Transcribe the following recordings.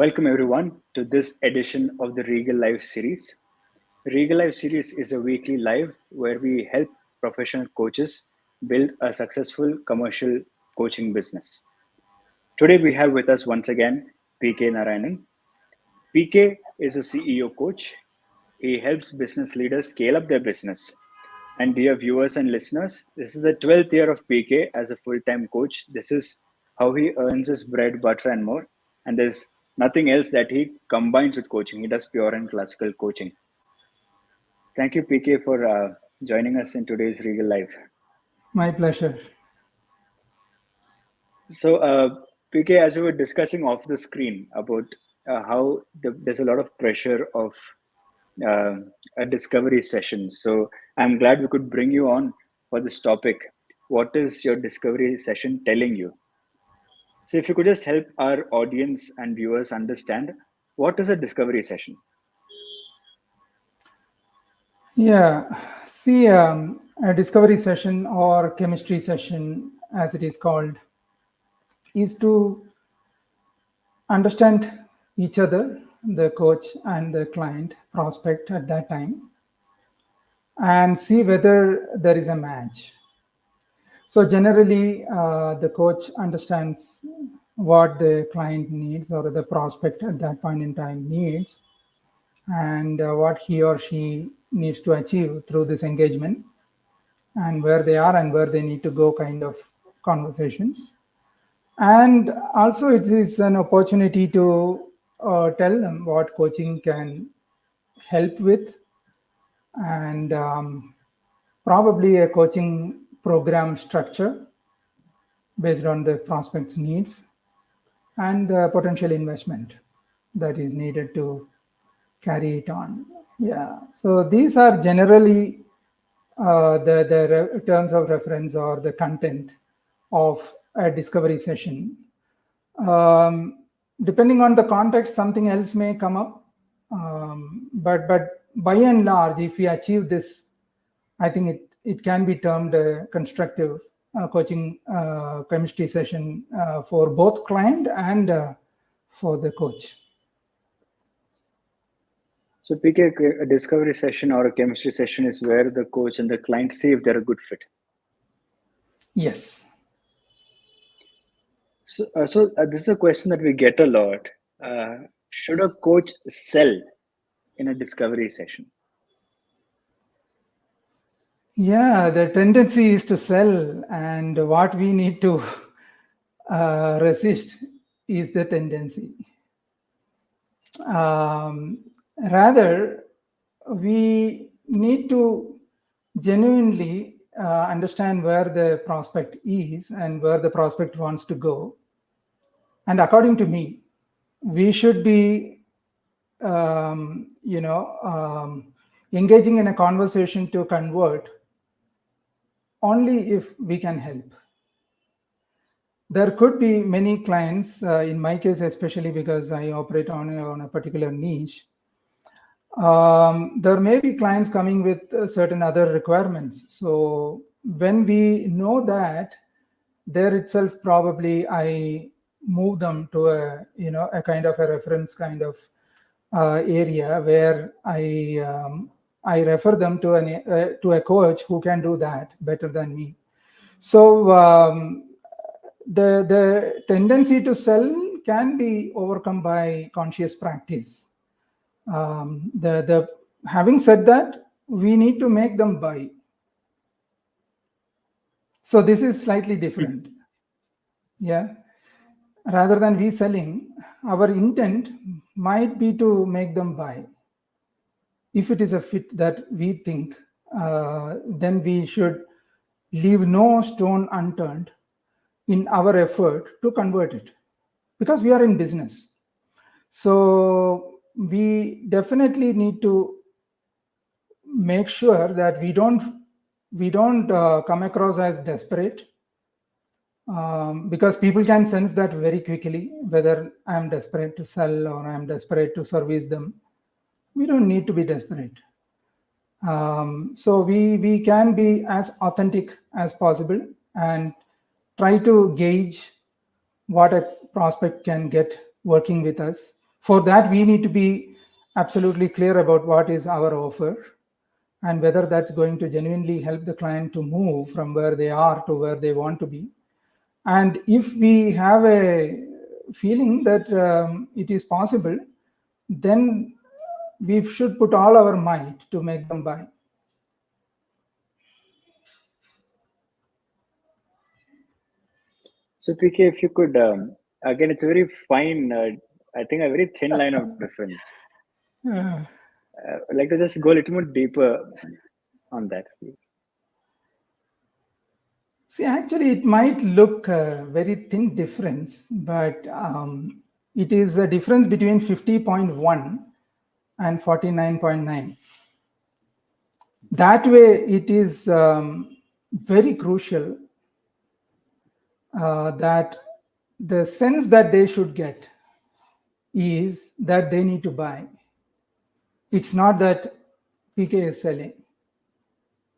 Welcome everyone to this edition of the Regal Live series. Regal Live series is a weekly live where we help professional coaches build a successful commercial coaching business. Today we have with us once again PK Narayanan. PK is a CEO coach. He helps business leaders scale up their business. And dear viewers and listeners, this is the 12th year of PK as a full time coach. This is how he earns his bread, butter, and more. And there's nothing else that he combines with coaching. He does pure and classical coaching. Thank you, PK, for joining us in today's Regal Live. My pleasure. So, PK, as we were discussing off the screen about how there's a lot of pressure of uh, a discovery session. So, I'm glad we could bring you on for this topic. What is your discovery session telling you? So, if you could just help our audience and viewers understand what is a discovery session? Yeah, see, a discovery session or chemistry session, as it is called, is to understand each other, the coach and the client prospect at that time, and see whether there is a match. So, generally, the coach understands what the client needs or the prospect at that point in time needs, and what he or she needs to achieve through this engagement, and where they are and where they need to go, kind of conversations. And also it is an opportunity to tell them what coaching can help with, and probably a coaching program structure based on the prospect's needs, and the potential investment that is needed to carry it on. Yeah, so these are generally the terms of reference or the content of a discovery session. Depending on the context, something else may come up, but by and large, if we achieve this, I think it can be termed a constructive coaching chemistry session for both client and for the coach. So, PK, a discovery session or a chemistry session is where the coach and the client see if they're a good fit. Yes. So, this is a question that we get a lot. Should a coach sell in a discovery session? Yeah, the tendency is to sell, and what we need to resist is the tendency. Rather, we need to genuinely understand where the prospect is and where the prospect wants to go. And according to me, we should be, engaging in a conversation to convert only if we can help. There could be many clients, in my case especially because I operate on a particular niche. There may be clients coming with certain other requirements. So when we know that, there itself probably I move them to a kind of a reference kind of area where I refer them to a coach who can do that better than me. So the tendency to sell can be overcome by conscious practice. Having said that, we need to make them buy. So this is slightly different. Yeah. Rather than we selling, our intent might be to make them buy. If it is a fit that we think, then we should leave no stone unturned in our effort to convert it, because we are in business. So we definitely need to make sure that we don't come across as desperate, because people can sense that very quickly, whether I'm desperate to sell or I'm desperate to service them. We don't need to be desperate. So we can be as authentic as possible and try to gauge what a prospect can get working with us, For that, we need to be absolutely clear about what is our offer and whether that's going to genuinely help the client to move from where they are to where they want to be. And if we have a feeling that it is possible, then we should put all our might to make them buy. So PK, if you could, again, it's a very fine, I think a very thin line of difference. I'd like to just go a little more deeper on that. See, actually, it might look a very thin difference, but it is a difference between 50.1 and 49.9. That way, it is very crucial that the sense that they should get is that they need to buy. It's not that PK is selling.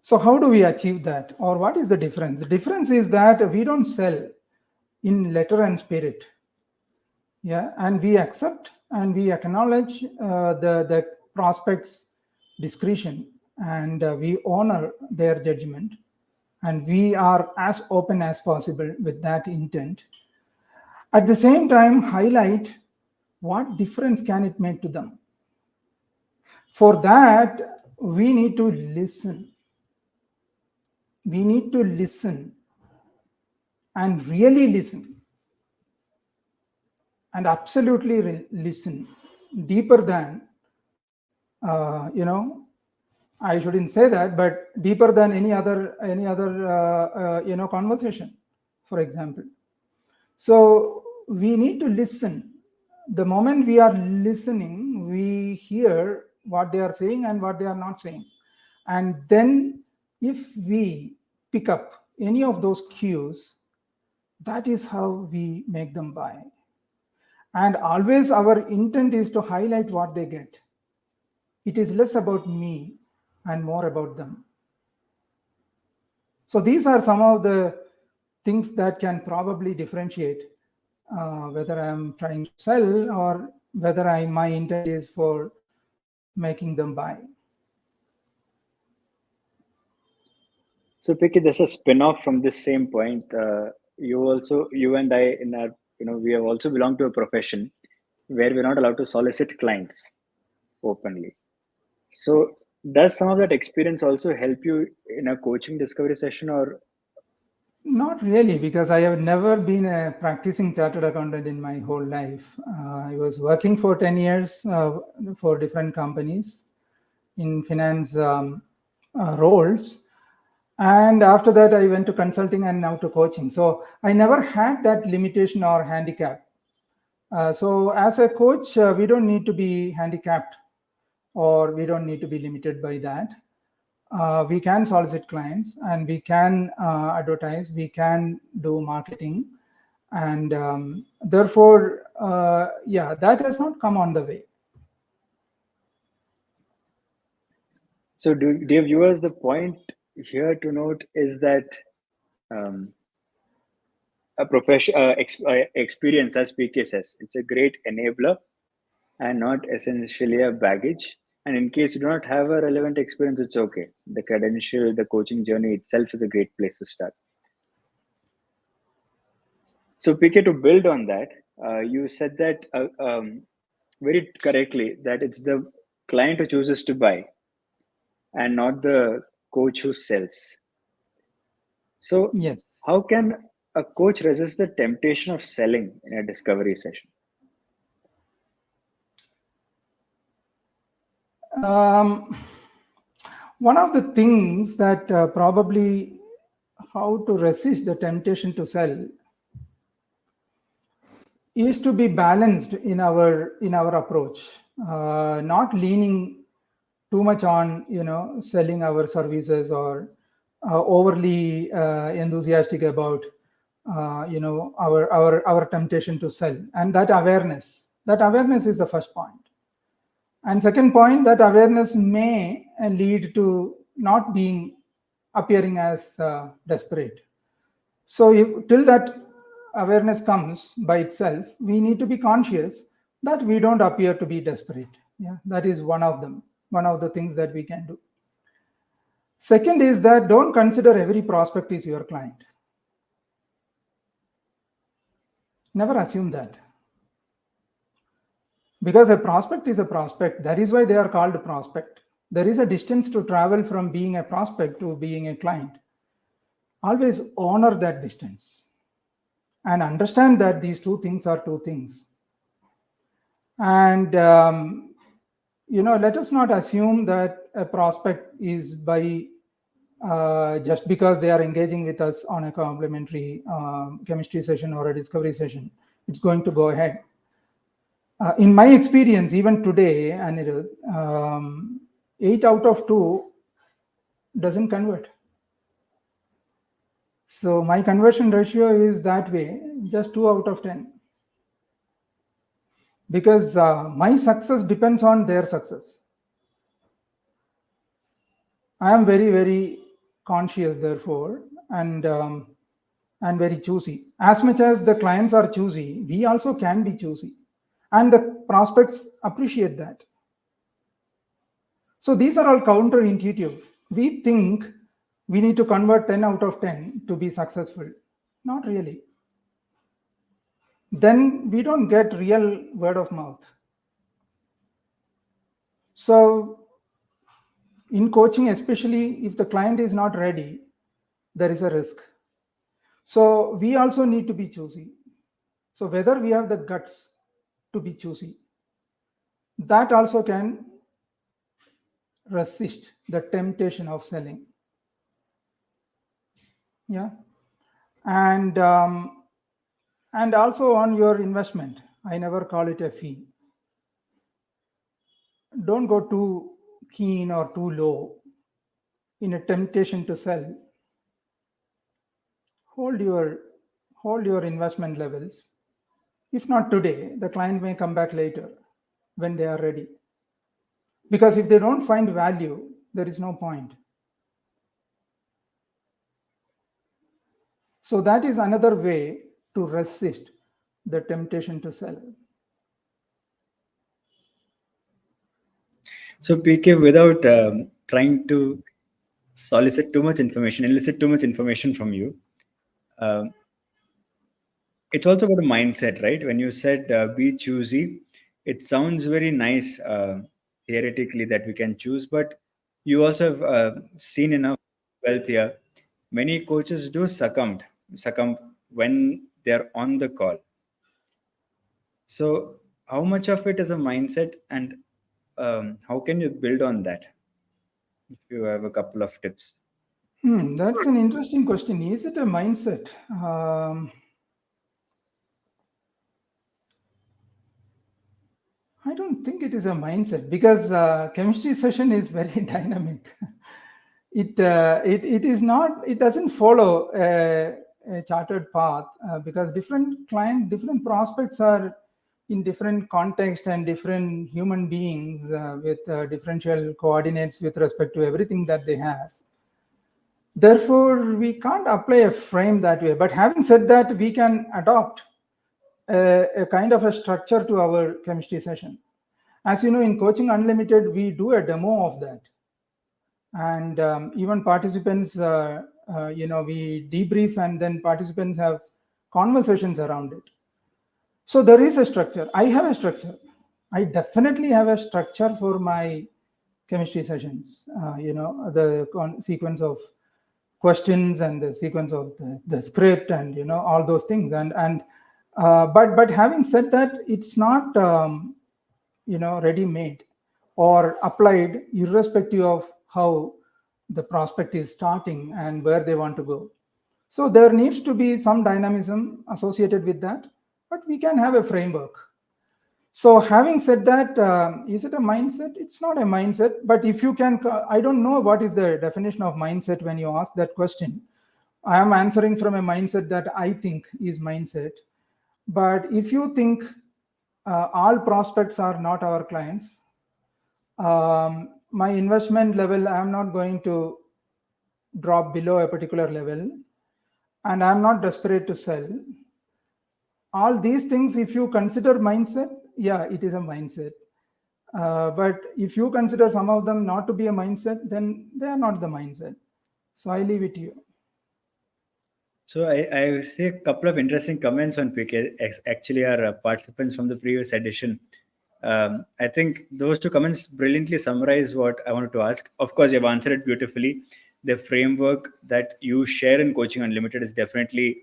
So how do we achieve that? Or what is the difference? The difference is that we don't sell in letter and spirit. Yeah, and we accept and we acknowledge the prospect's discretion, and we honor their judgment, and we are as open as possible with that intent. At the same time, highlight what difference can it make to them. For that, we need to listen. We need to listen and really listen and absolutely listen deeper than, I shouldn't say that, but deeper than any other conversation, for example. So we need to listen. The moment we are listening, we hear what they are saying and what they are not saying. And then if we pick up any of those cues, that is how we make them buy. And always our intent is to highlight what they get. It is less about me and more about them. So these are some of the things that can probably differentiate whether I'm trying to sell or whether my intent is for making them buy. So PK, just a spin-off from this same point. You and I, in our, we have also belonged to a profession where we're not allowed to solicit clients openly. So does some of that experience also help you in a coaching discovery session, or? Not really, because I have never been a practicing chartered accountant in my whole life. I was working for 10 years for different companies in finance roles. And after that, I went to consulting and now to coaching. So I never had that limitation or handicap. So as a coach, we don't need to be handicapped, or we don't need to be limited by that. We can solicit clients, and we can advertise, we can do marketing, and therefore, that has not come on the way. So dear viewers, the point here to note is that a profession experience, as PK says, it's a great enabler and not essentially a baggage. And in case you do not have a relevant experience, it's okay. The credential, the coaching journey itself is a great place to start. So PK, to build on that, you said that very correctly, that it's the client who chooses to buy and not the coach who sells. So Yes. how can a coach resist the temptation of selling in a discovery session? One of the things that probably how to resist the temptation to sell is to be balanced in our approach, not leaning too much on selling our services, or overly enthusiastic about our temptation to sell. And that awareness is the first point. And second point, that awareness may lead to not appearing as desperate. So till that awareness comes by itself, we need to be conscious that we don't appear to be desperate. Yeah, that is one of them, one of the things that we can do. Second is that don't consider every prospect is your client. Never assume that. Because a prospect is a prospect. That is why they are called a prospect. There is a distance to travel from being a prospect to being a client. Always honor that distance and understand that these two things are two things. And let us not assume that a prospect is by just because they are engaging with us on a complementary chemistry session or a discovery session, it's going to go ahead. In my experience, even today, Anirud, 8 out of 2 doesn't convert. So my conversion ratio is that way, just 2 out of 10. Because my success depends on their success. I am very, very conscious, therefore, and very choosy. As much as the clients are choosy, we also can be choosy. And the prospects appreciate that. So these are all counterintuitive. We think we need to convert 10 out of 10 to be successful. Not really. Then we don't get real word of mouth. So in coaching, especially if the client is not ready, there is a risk. So we also need to be choosy. So whether we have the guts to be choosy, that also can resist the temptation of selling. Yeah. And also on your investment, I never call it a fee. Don't go too keen or too low in a temptation to sell. Hold your investment levels. If not today, the client may come back later when they are ready. Because if they don't find value, there is no point. So that is another way to resist the temptation to sell. So PK, without trying to elicit too much information from you, it's also about a mindset, right? When you said be choosy, it sounds very nice theoretically that we can choose, but you also have seen enough wealth here. Many coaches do succumb when they're on the call. So, how much of it is a mindset, and how can you build on that? If you have a couple of tips. That's an interesting question. Is it a mindset? I don't think it is a mindset because chemistry session is very dynamic. It is not. It doesn't follow a chartered path because different prospects are in different context and different human beings with differential coordinates with respect to everything that they have. Therefore, we can't apply a frame that way. But having said that, we can adopt a kind of a structure to our chemistry session. As you know, in Coaching Unlimited, we do a demo of that. And even participants, we debrief and then participants have conversations around it. So there is a structure. I have a structure. I definitely have a structure for my chemistry sessions. The sequence of questions and the sequence of the script and all those things. But having said that, it's not ready-made or applied irrespective of how the prospect is starting and where they want to go. So there needs to be some dynamism associated with that, but we can have a framework. So having said that, is it a mindset? It's not a mindset, but if you can, I don't know what is the definition of mindset when you ask that question. I am answering from a mindset that I think is mindset. But if you think all prospects are not our clients, my investment level, I'm not going to drop below a particular level, and I'm not desperate to sell. All these things, if you consider mindset, yeah, it is a mindset. But if you consider some of them not to be a mindset, then they are not the mindset. So I leave it to you. So I see a couple of interesting comments on PK. Actually, our participants from the previous edition. I think those two comments brilliantly summarize what I wanted to ask. Of course, you've answered it beautifully. The framework that you share in Coaching Unlimited is definitely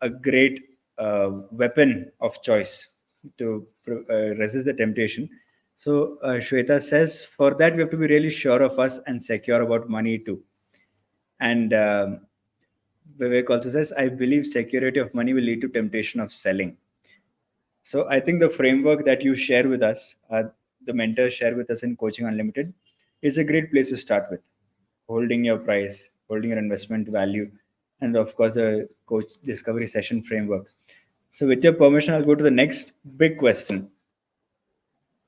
a great weapon of choice to resist the temptation. So Shweta says, for that we have to be really sure of us and secure about money too. And Vivek also says, I believe security of money will lead to temptation of selling. So I think the framework that you share with us, the mentors share with us in Coaching Unlimited, is a great place to start with. Holding your price, holding your investment value, and of course the coach discovery session framework. So with your permission, I'll go to the next big question.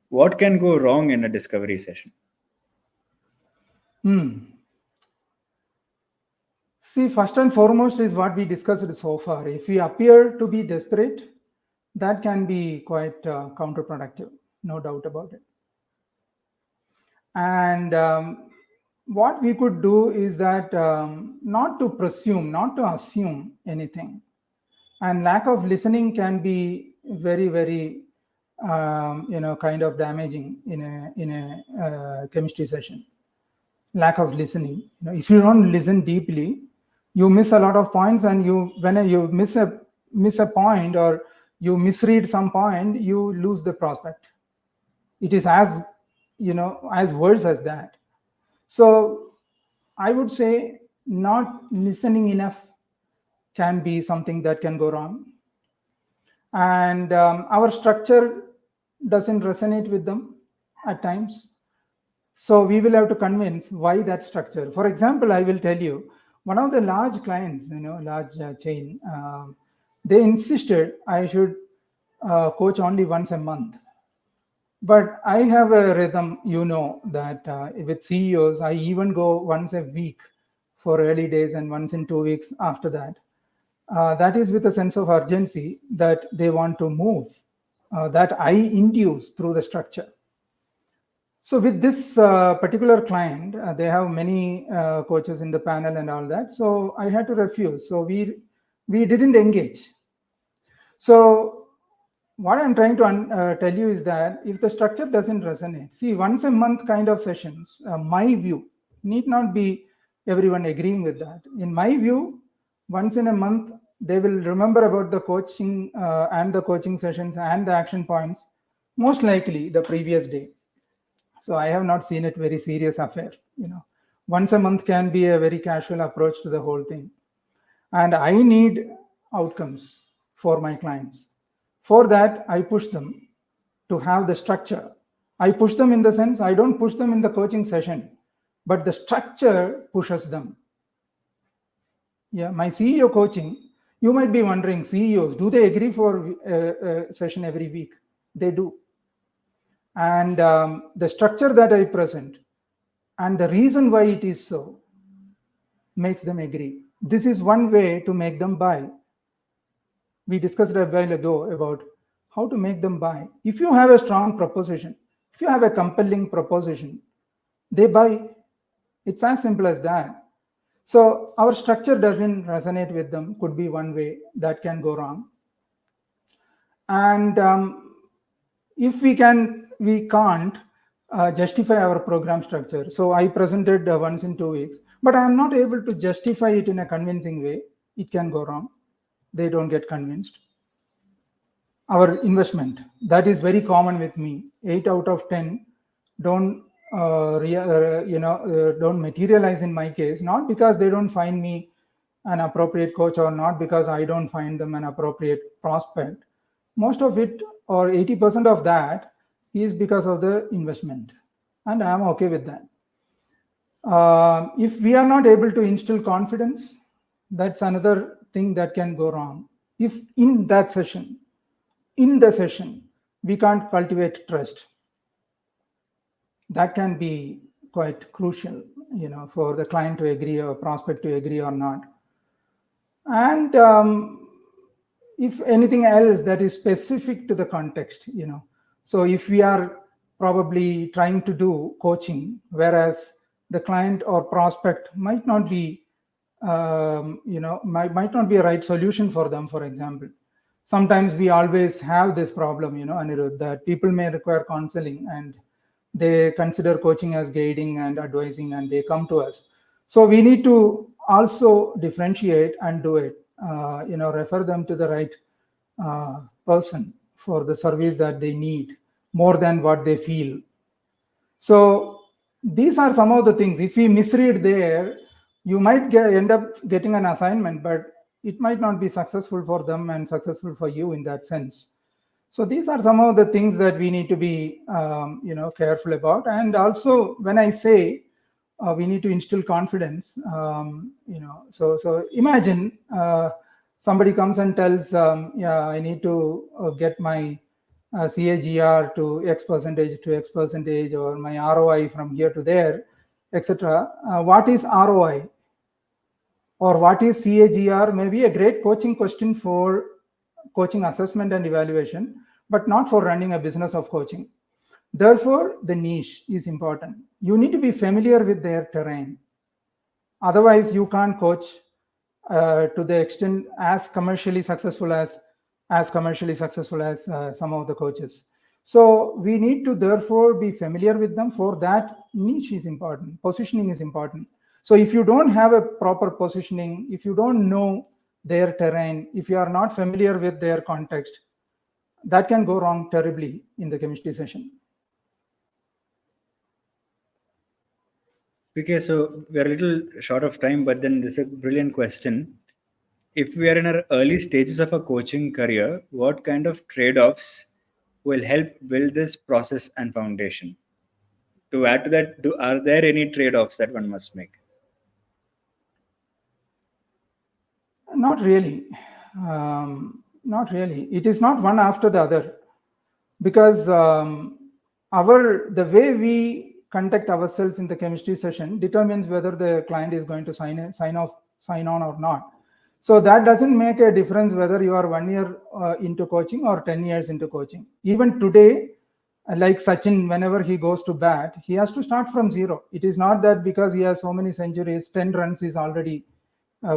What can go wrong in a discovery session? See, first and foremost is what we discussed so far. If we appear to be desperate, that can be quite counterproductive, no doubt about it. And what we could do is that not to presume, not to assume anything. And lack of listening can be very, very, kind of damaging in a chemistry session. Lack of listening. If you don't listen deeply, you miss a lot of points, and when you miss a point or you misread some point, you lose the prospect. It is as worse as that. So I would say not listening enough can be something that can go wrong. And our structure doesn't resonate with them at times. So we will have to convince why that structure. For example, I will tell you, one of the large clients, large chain, they insisted I should coach only once a month. But I have a rhythm, that with CEOs, I even go once a week for early days and once in 2 weeks after that. That is with a sense of urgency that they want to move, that I induce through the structure. So with this particular client, they have many coaches in the panel and all that. So I had to refuse. So we didn't engage. So what I'm trying to tell you is that if the structure doesn't resonate, see, once a month kind of sessions, my view, need not be everyone agreeing with that. In my view, once in a month, they will remember about the coaching and the coaching sessions and the action points, most likely the previous day. So I have not seen it very serious affair. Once a month can be a very casual approach to the whole thing. And I need outcomes for my clients. For that, I push them to have the structure. I push them in the sense, I don't push them in the coaching session, but the structure pushes them. Yeah, my CEO coaching, you might be wondering, CEOs, do they agree for a session every week? They do. And the structure that I present and the reason why it is so makes them agree. This is one way to make them buy. We discussed a while ago about how to make them buy. If you have a strong proposition, if you have a compelling proposition, they buy. It's as simple as that. So our structure doesn't resonate with them, could be one way that can go wrong. And if we can't justify our program structure. So I presented once in 2 weeks, but I am not able to justify it in a convincing way. It can go wrong. They don't get convinced. Our investment, that is very common with me. 8 out of 10 don't don't materialize in my case, not because they don't find me an appropriate coach or not because I don't find them an appropriate prospect. Most of it, or 80% of that, is because of the investment, and I am okay with that. If we are not able to instill confidence, that's another thing that can go wrong. If in the session, we can't cultivate trust, that can be quite crucial, for the client to agree or prospect to agree or not. And if anything else that is specific to the context, So if we are probably trying to do coaching, whereas the client or prospect might not be, might not be a right solution for them, for example. Sometimes we always have this problem, Anirudh, that people may require counseling and they consider coaching as guiding and advising and they come to us. So we need to also differentiate and do it, refer them to the right person for the service that they need more than what they feel. So these are some of the things. If we misread there, you might end up getting an assignment, but it might not be successful for them and successful for you in that sense. So these are some of the things that we need to be, careful about. And also, when I say we need to instill confidence, so imagine somebody comes and tells, yeah, I need to get my CAGR to X percentage, or my ROI from here to there, etc. What is ROI or what is CAGR may be a great coaching question for coaching assessment and evaluation, but not for running a business of coaching. Therefore, the niche is important. You need to be familiar with their terrain. Otherwise, you can't coach to the extent as commercially successful as some of the coaches. So we need to therefore be familiar with them. For that, niche is important. Positioning is important. So if you don't have a proper positioning, if you don't know their terrain, if you are not familiar with their context, that can go wrong terribly in the chemistry session. Okay, so we are a little short of time, but then this is a brilliant question. If we are in our early stages of a coaching career, what kind of trade-offs will help build this process and foundation? To add to that, are there any trade-offs that one must make? Not really. Not really. It is not one after the other, because the way we conduct ourselves in the chemistry session determines whether the client is going to sign on or not. So that doesn't make a difference whether you are 1 year into coaching or 10 years into coaching. Even today, like Sachin, whenever he goes to bat, he has to start from zero. It is not that because he has so many centuries, 10 runs is already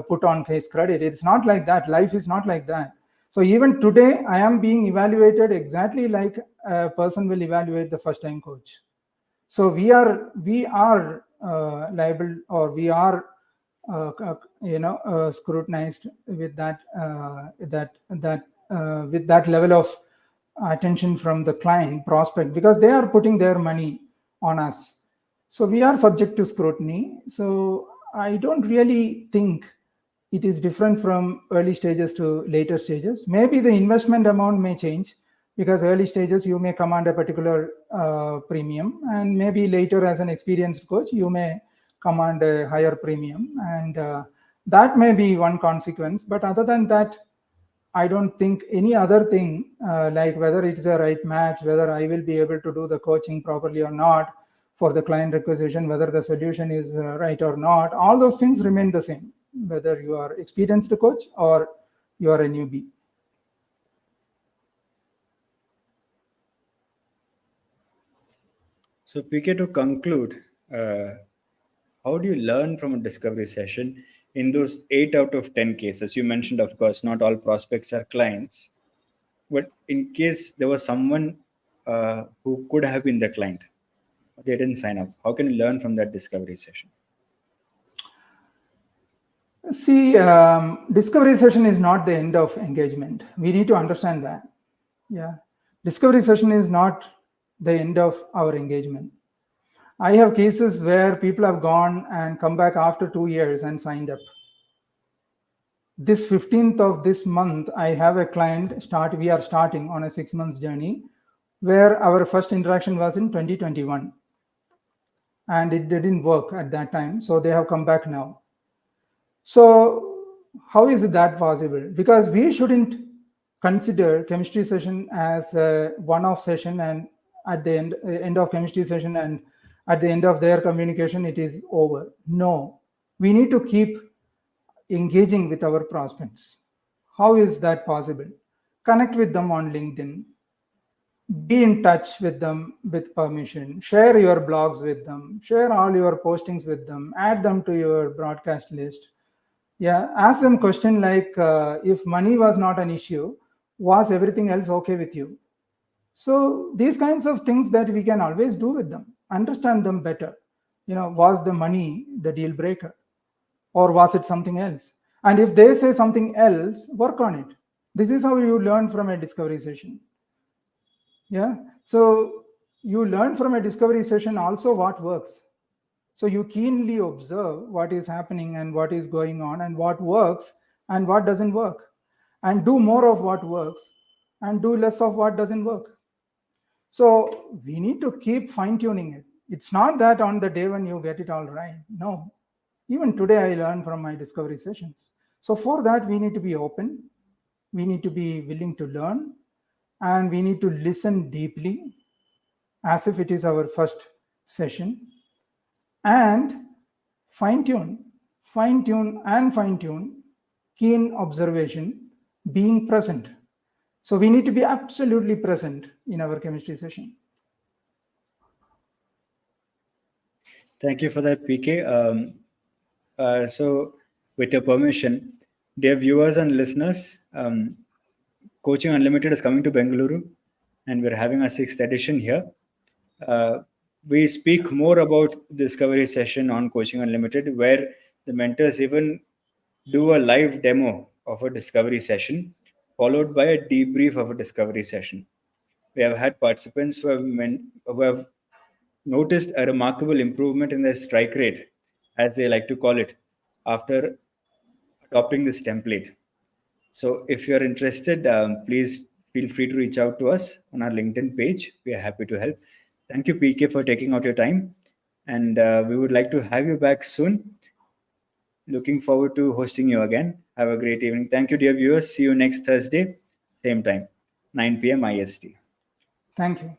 put on his credit. It's not like that. Life is not like that. So even today, I am being evaluated exactly like a person will evaluate the first time coach. So we are liable, or we are scrutinized with that with that level of attention from the client prospect, because they are putting their money on us. So we are subject to scrutiny. So I don't really think it is different from early stages to later stages. Maybe the investment amount may change, because early stages you may command a particular premium, and maybe later as an experienced coach you may command a higher premium, and that may be one consequence. But other than that, I don't think any other thing, like whether it is a right match, whether I will be able to do the coaching properly or not for the client requisition, whether the solution is right or not, all those things remain the same, whether you are experienced coach or you are a newbie. So, PK, to conclude, how do you learn from a discovery session in those 8 out of 10 cases? You mentioned, of course, not all prospects are clients, but in case there was someone who could have been the client, they didn't sign up, how can you learn from that discovery session? See, discovery session is not the end of engagement. We need to understand that. Yeah. Discovery session is not the end of our engagement. I have cases where people have gone and come back after 2 years and signed up. This 15th of this month, I have a client we are starting on a 6 months journey, where our first interaction was in 2021. And it didn't work at that time. So they have come back now. So how is that possible? Because we shouldn't consider chemistry session as a one-off session, and at the end of chemistry session and at the end of their communication, it is over. No, we need to keep engaging with our prospects. How is that possible? Connect with them on LinkedIn. Be in touch with them with permission. Share your blogs with them. Share all your postings with them. Add them to your broadcast list. Yeah, ask them question like, if money was not an issue, was everything else okay with you? So these kinds of things that we can always do with them, understand them better. Was the money the deal breaker, or was it something else? And if they say something else, work on it. This is how you learn from a discovery session. Yeah. So you learn from a discovery session also what works. So you keenly observe what is happening and what is going on and what works and what doesn't work, and do more of what works and do less of what doesn't work. So we need to keep fine tuning it. It's not that on the day when you get it all right. No. Even today, I learn from my discovery sessions. So for that, we need to be open. We need to be willing to learn, and we need to listen deeply as if it is our first session, and fine tune, fine tune, keen observation, being present. So we need to be absolutely present in our chemistry session. Thank you for that, PK. So, with your permission, dear viewers and listeners, Coaching Unlimited is coming to Bengaluru, and we're having a sixth edition here. Uh, we speak more about discovery session on Coaching Unlimited, where the mentors even do a live demo of a discovery session, followed by a debrief of a discovery session. We have had participants who have noticed a remarkable improvement in their strike rate, as they like to call it, after adopting this template. So if you're interested, please feel free to reach out to us on our LinkedIn page. We are happy to help. Thank you, PK, for taking out your time. And we would like to have you back soon. Looking forward to hosting you again. Have a great evening. Thank you, dear viewers. See you next Thursday, same time, 9 p.m. IST. Thank you.